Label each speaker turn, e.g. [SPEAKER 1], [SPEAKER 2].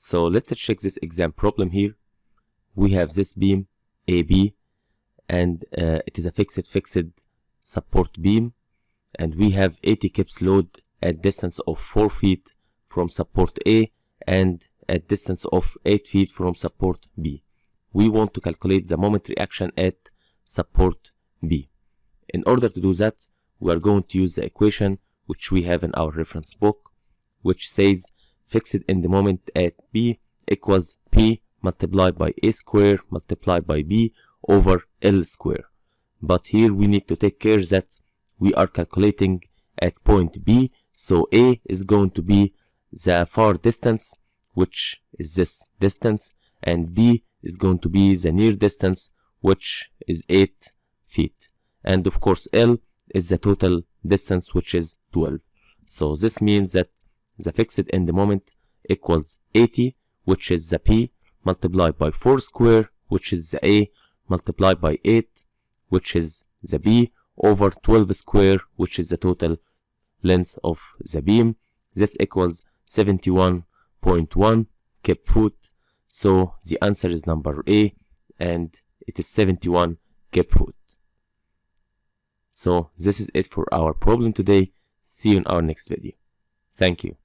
[SPEAKER 1] So let's check this exam problem here. We have this beam AB, and it is a fixed support beam, and we have 80 kips load at distance of 4 feet from support A and at distance of 8 feet from support B. We want to calculate the moment reaction at support B. In order to do that, we are going to use the equation which we have in our reference book, which says fixed end moment at B equals P multiplied by A square multiplied by B over L square. But here we need to take care that we are calculating at point B, so A is going to be the far distance, which is this distance, and B is going to be the near distance, which is 8 feet. And of course L is the total distance, which is 12. So this means that the fixed end moment equals 80, which is the P, multiplied by 4 square, which is the A, multiplied by 8, which is the B, over 12 square, which is the total length of the beam. This equals 71.1 kip foot. So the answer is number A, and it is 71 kip foot. So this is it for our problem today. See you in our next video. Thank you.